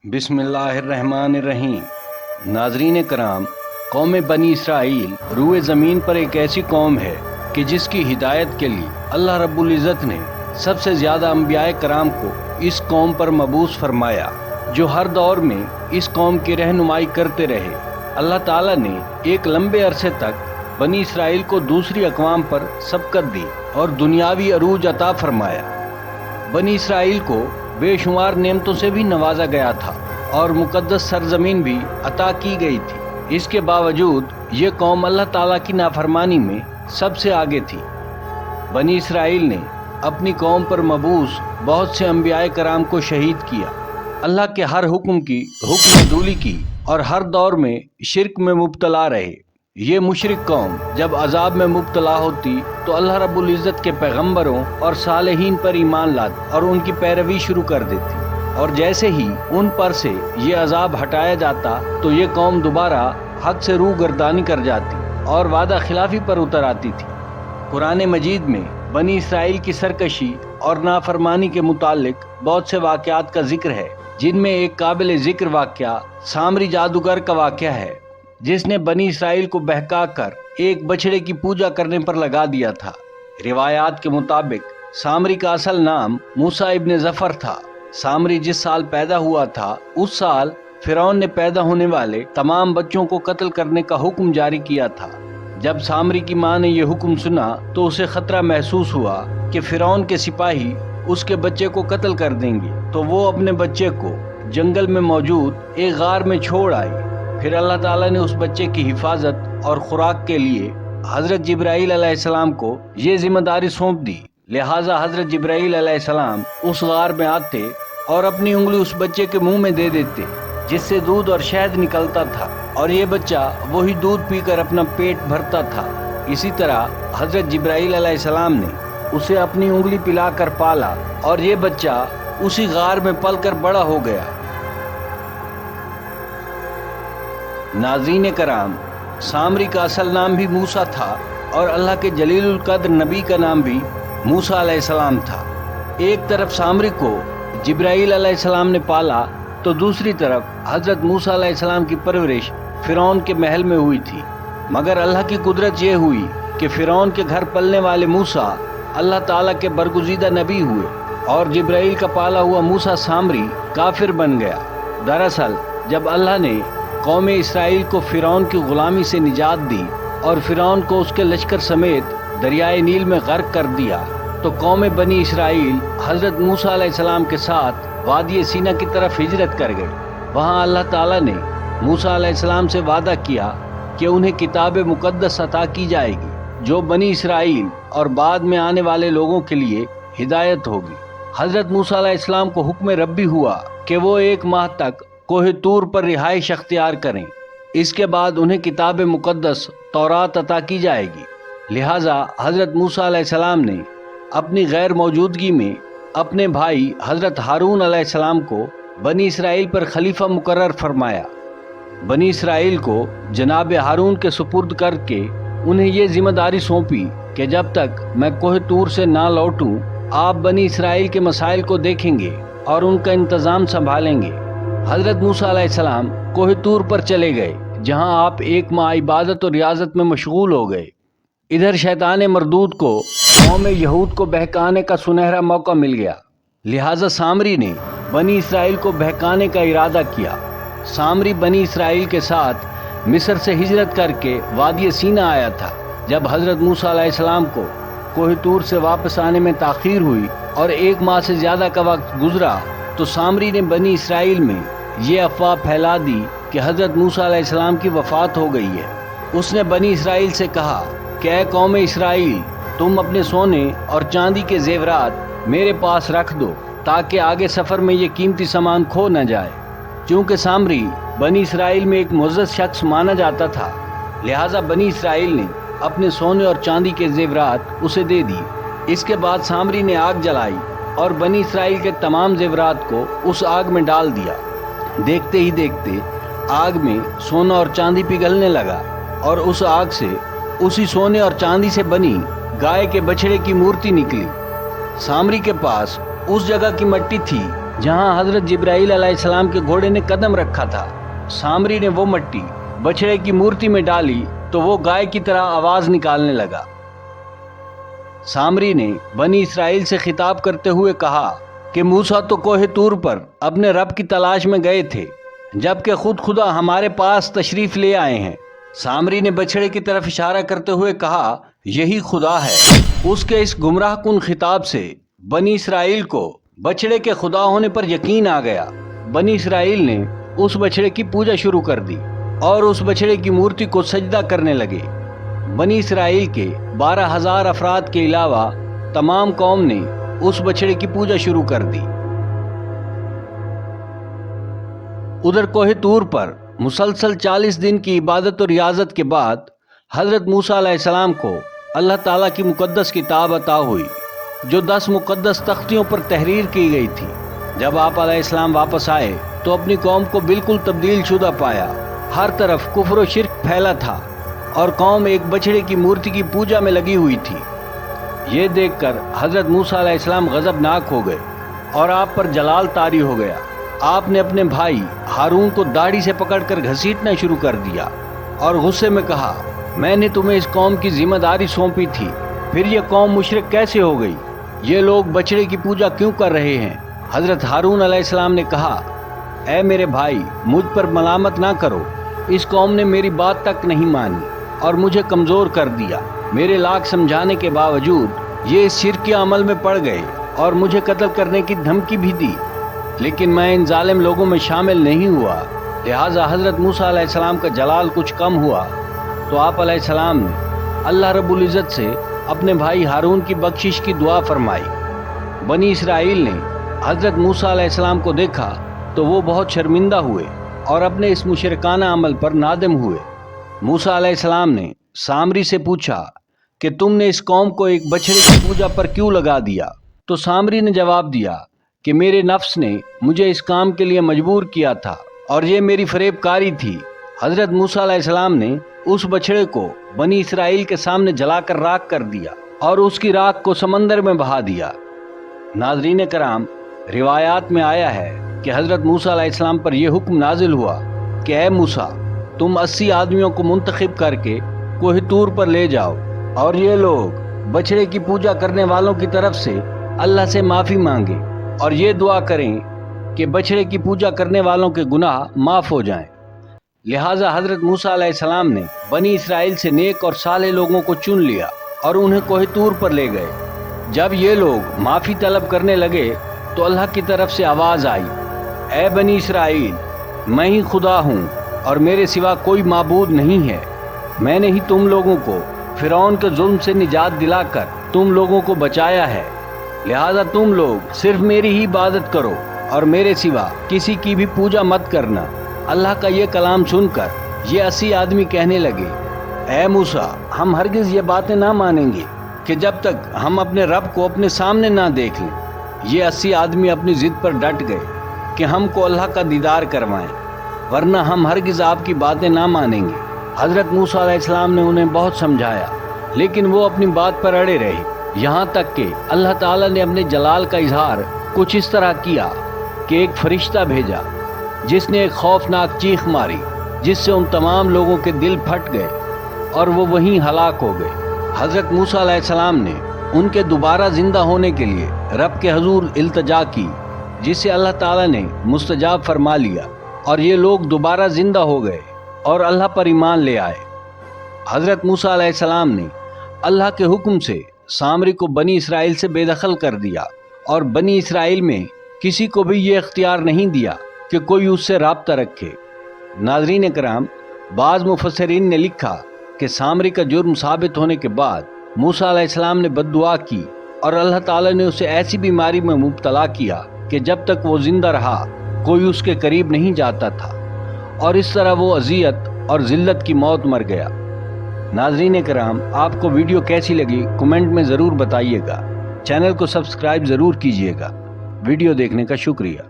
बिस्मिल्लाहिर्रहमानिर्रहीम। नाजरीन कराम, कौम बनी इसराइल रूए ज़मीन पर एक ऐसी कौम है कि जिसकी हिदायत के लिए अल्लाह रब्बुल इज़्ज़त ने सबसे ज़्यादा अंबियाए कराम को इस कौम पर मबूस फरमाया, जो हर दौर में इस कौम की रहनुमाई करते रहे। अल्लाह ताला ने एक लंबे अरसे तक बनी इसराइल को दूसरी अक़वाम पर सबकत दी और दुनियावी अरूज अता फरमाया। बनी इसराइल को बेशुमार नेमतों से भी नवाजा गया था और मुक़द्दस सरजमीन भी अता की गई थी। इसके बावजूद ये कौम अल्लाह ताला की नाफरमानी में सबसे आगे थी। बनी इसराइल ने अपनी कौम पर मबूस बहुत से अंबियाए कराम को शहीद किया, अल्लाह के हर हुक्म की हुक्मदूली की और हर दौर में शिरक में मुब्तला रहे। ये मुशरिक कौम जब अजाब में मुब्तला होती तो अल्लाह रब्बुल इज़्ज़त के पैगम्बरों और सालेहीन पर ईमान लाती और उनकी पैरवी शुरू कर देती, और जैसे ही उन पर से ये अजाब हटाया जाता तो ये कौम दोबारा हक से रूह गर्दानी कर जाती और वादा खिलाफी पर उतर आती थी। कुरान मजीद में बनी इसराइल की सरकशी और नाफरमानी के मुतालिक बहुत से वाक़यात का जिक्र है, जिनमें एक काबिल ज़िक्र वाक़या सामरी जादूगर का वाक़या है, जिसने बनी इसराइल को बहका कर एक बछड़े की पूजा करने पर लगा दिया था। रिवायात के मुताबिक सामरी का असल नाम मूसा इब्न जफर था। सामरी जिस साल पैदा हुआ था उस साल फिरौन ने पैदा होने वाले तमाम बच्चों को कत्ल करने का हुक्म जारी किया था। जब सामरी की मां ने यह हुक्म सुना तो उसे खतरा महसूस हुआ कि फिरौन के सिपाही उसके बच्चे को कत्ल कर देंगे, तो वो अपने बच्चे को जंगल में मौजूद एक गार में छोड़ आई। फिर अल्लाह ताला ने उस बच्चे की हिफाजत और खुराक के लिए हज़रत जिब्राईल अलैहिस्सलाम को ये जिम्मेदारी सौंप दी। लिहाजा हज़रत जिब्राईल अलैहिस्सलाम उस गार में आते और अपनी उंगली उस बच्चे के मुंह में दे देते, जिससे दूध और शहद निकलता था और ये बच्चा वही दूध पीकर अपना पेट भरता था। इसी तरह हज़रत जिब्राईल अलैहिस्सलाम ने उसे अपनी उंगली पिलाकर पाला और ये बच्चा उसी गार में पलकर बड़ा हो गया। नाज़रीन कराम, सामरी का असल नाम भी मूसा था और अल्लाह के जलीलुल कद्र नबी का नाम भी मूसा अलैहिस्सलाम था। एक तरफ सामरी को जिब्राईल अलैहिस्सलाम ने पाला तो दूसरी तरफ हज़रत मूसा अलैहिस्सलाम की परवरिश फिरौन के महल में हुई थी। मगर अल्लाह की कुदरत ये हुई कि फिरौन के घर पलने वाले मूसा अल्लाह ताला के बरगुज़ीदा नबी हुए और जिब्राईल का पाला हुआ मूसा सामरी काफिर बन गया। दरअसल जब अल्लाह ने कौम इसराइल को फिरौन की गुलामी से निजात दी और फिरौन को उसके लश्कर समेत दरियाए नील में गर्क कर दिया, तो कौम बनी इसराइल हज़रत मूसा अलैहिस्सलाम के साथ वादी सीना की तरफ हिजरत कर गए। वहाँ अल्लाह ताला ने मूसा अलैहिस्सलाम से वादा किया कि उन्हें किताब मुक़द्दस अता की जाएगी, जो बनी इसराइल और बाद में आने वाले लोगों के लिए हिदायत होगी। हज़रत मूसा अलैहिस्सलाम को हुक्म रब्बी हुआ कि वो 1 माह तक कोहे तूर पर रिहाइश अख्तियार करें। इसके बाद उन्हें किताब मुक़द्दस तौरात अता की जाएगी। लिहाजा हज़रत मूसा अलैहिस्सलाम ने अपनी गैर मौजूदगी में अपने भाई हज़रत हारून अलैहिस्सलाम को बनी इसराइल पर खलीफा मुकर्रर फरमाया। बनी इसराइल को जनाब हारून के सुपुर्द करके उन्हें ये जिम्मेदारी सौंपी कि जब तक मैं कोहे तूर से ना लौटूं, आप बनी इसराइल के मसाइल को देखेंगे और उनका इंतज़ाम संभालेंगे। हज़रत मूसा अलैहिस्सलाम कोहे तूर पर चले गए, जहां आप 1 माह इबादत और रियाजत में मशगूल हो गए। इधर शैतान मरदूद को कौम यहूद को बहकाने का सुनहरा मौका मिल गया। लिहाजा सामरी ने बनी इसराइल को बहकाने का इरादा किया। सामरी बनी इसराइल के साथ मिस्र से हिजरत करके वादी सीना आया था। जब हज़रत मूसा अलैहिस्सलाम को कोहे तूर से वापस आने में ताख़ीर हुई और 1 माह से ज़्यादा का वक्त गुजरा, तो सामरी ने बनी इसराइल में ये अफवाह फैला दी कि हज़रत मूसा अलैहिस्सलाम की वफ़ात हो गई है। उसने बनी इसराइल से कहा कि ऐ कौम इसराइल, तुम अपने सोने और चांदी के ज़ेवरात मेरे पास रख दो ताकि आगे सफ़र में ये कीमती सामान खो न जाए। चूँकि सामरी बनी इसराइल में एक मुअज़्ज़ज़ शख्स माना जाता था, लिहाजा बनी इसराइल ने अपने सोने और चांदी के ज़ेवरात उसे दे दिए। इसके बाद सामरी ने आग जलाई और बनी इसराइल के तमाम ज़ेवरात को उस आग में डाल दिया। देखते ही देखते आग में सोना और चांदी पिघलने लगा और उस आग से उसी सोने और चांदी से बनी गाय के बछड़े की मूर्ति निकली। सामरी के पास उस जगह की मिट्टी थी जहां हजरत जिब्राइल अलैहिस्सलाम के घोड़े ने कदम रखा था, सामरी ने वो मट्टी बछड़े की मूर्ति में डाली तो वो गाय की तरह आवाज निकालने लगा। सामरी ने बनी इसराइल से खिताब करते हुए कहा कि मूसा तो कोहे तूर पर अपने रब की तलाश में गए थे, जबकि खुद खुदा हमारे पास तशरीफ ले आए हैं। सामरी ने बछड़े की तरफ इशारा करते हुए कहा, यही खुदा है। उसके इस गुमराह कुन खिताब से बनी इसराइल को बछड़े के खुदा होने पर यकीन आ गया। बनी इसराइल ने उस बछड़े की पूजा शुरू कर दी और उस बछड़े की मूर्ति को सजदा करने लगे। बनी इसराइल के 12,000 अफराद के अलावा तमाम कौम ने उस बछड़े की पूजा शुरू कर दी। उधर कोहे तूर पर मुसलसल 40 दिन की इबादत और रियाजत के बाद हजरत मूसा अलैहिस्सलाम को अल्लाह ताला की मुकद्दस किताब अता हुई, जो 10 मुकद्दस तख्तियों पर तहरीर की गई थी। जब आप अलैहिस्सलाम वापस आए तो अपनी कौम को बिल्कुल तब्दील शुदा पाया। हर तरफ कुफ्र और शिर्क फैला था और कौम एक बछड़े की मूर्ति की पूजा में लगी हुई थी। ये देखकर हजरत मूसा अलैहिस्सलाम गजबनाक हो गए और आप पर जलाल तारी हो गया। आपने अपने भाई हारून को दाढ़ी से पकड़कर घसीटना शुरू कर दिया और गुस्से में कहा, मैंने तुम्हें इस कौम की जिम्मेदारी सौंपी थी, फिर ये कौम मुशरिक कैसे हो गई? ये लोग बछड़े की पूजा क्यों कर रहे हैं? हजरत हारून अलैहिस्सलाम ने कहा, ऐ मेरे भाई, मुझ पर मलामत ना करो। इस कौम ने मेरी बात तक नहीं मानी और मुझे कमज़ोर कर दिया। मेरे लाख समझाने के बावजूद ये इस शिर्क के अमल में पड़ गए और मुझे कत्ल करने की धमकी भी दी, लेकिन मैं इन जालिम लोगों में शामिल नहीं हुआ। लिहाजा हजरत मूसा अलैहिस्सलाम का जलाल कुछ कम हुआ तो आप अलैहिस्सलाम ने अल्लाह रब्बुल इज़्ज़त से अपने भाई हारून की बख्शिश की दुआ फरमाई। बनी इसराइल ने हजरत मूसा अलैहिस्सलाम को देखा तो वो बहुत शर्मिंदा हुए और अपने इस मुशरिकाना अमल पर नादिम हुए। मूसा अलैहिस्सलाम ने सामरी से पूछा कि तुमने इस कौम को एक बछड़े की पूजा पर क्यों लगा दिया? तो सामरी ने जवाब दिया कि मेरे नफ्स ने मुझे इस काम के लिए मजबूर किया था और ये मेरी फरेबकारी थी। हजरत मूसा अलैहिस्सलाम ने उस बछड़े को बनी इसराइल के सामने जलाकर राख कर दिया और उसकी राख को समंदर में बहा दिया। नाज़रीन कराम, रिवायात में आया है कि हजरत मूसा अलैहिस्सलाम पर यह हुक्म नाजिल हुआ कि ए मूसा, तुम 80 आदमियों को मुंतखब करके कोहे तूर पर ले जाओ और ये लोग बछड़े की पूजा करने वालों की तरफ से अल्लाह से माफ़ी मांगे और ये दुआ करें कि बछड़े की पूजा करने वालों के गुनाह माफ़ हो जाएं। लिहाजा हजरत मूसा अलैहिस्सलाम ने बनी इसराइल से नेक और साले लोगों को चुन लिया और उन्हें कोहे तूर पर ले गए। जब ये लोग माफ़ी तलब करने लगे तो अल्लाह की तरफ से आवाज़ आई, ए बनी इसराइल, मैं ही खुदा हूँ और मेरे सिवा कोई माबूद नहीं है। मैंने ही तुम लोगों को फिरौन के जुल्म से निजात दिलाकर तुम लोगों को बचाया है। लिहाजा तुम लोग सिर्फ मेरी ही इबादत करो और मेरे सिवा किसी की भी पूजा मत करना। अल्लाह का ये कलाम सुनकर ये 80 आदमी कहने लगे, ए मूसा, हम हरगिज़ ये बातें ना मानेंगे कि जब तक हम अपने रब को अपने सामने ना देख लें। ये 80 आदमी अपनी ज़िद पर डट गए कि हमको अल्लाह का दीदार करवाएं, वरना हम हरगिज़ आपकी बातें ना मानेंगे। हज़रत मूसा अलैहिस्सलाम ने उन्हें बहुत समझाया, लेकिन वो अपनी बात पर अड़े रहे। यहाँ तक कि अल्लाह ताला ने अपने जलाल का इजहार कुछ इस तरह किया कि एक फरिश्ता भेजा जिसने एक खौफनाक चीख मारी, जिससे उन तमाम लोगों के दिल फट गए और वो वहीं हलाक हो गए। हज़रत मूसा अलैहिस्सलाम ने उनके दोबारा ज़िंदा होने के लिए रब के हुज़ूर इल्तिजा की, जिसे अल्लाह ताला ने मुस्तजाब फरमा लिया और ये लोग दोबारा ज़िंदा हो गए और अल्लाह पर ईमान ले आए। हज़रत मूसा अलैहिस्सलाम ने अल्लाह के हुक्म से सामरी को बनी इसराइल से बेदखल कर दिया और बनी इसराइल में किसी को भी ये इख्तियार नहीं दिया कि कोई उससे राब्ता रखे। नाज़रीन कराम, बाज़ मुफस्सिरीन ने लिखा कि सामरी का जुर्म साबित होने के बाद मूसा अलैहिस्सलाम ने बद्दुआ की और अल्लाह ताला ने उसे ऐसी बीमारी में मुब्तला किया कि जब तक वो जिंदा रहा कोई उसके करीब नहीं जाता था और इस तरह वो अजियत और ज़िल्लत की मौत मर गया। नाज़रीन कराम, आपको वीडियो कैसी लगी कमेंट में ज़रूर बताइएगा। चैनल को सब्सक्राइब ज़रूर कीजिएगा। वीडियो देखने का शुक्रिया।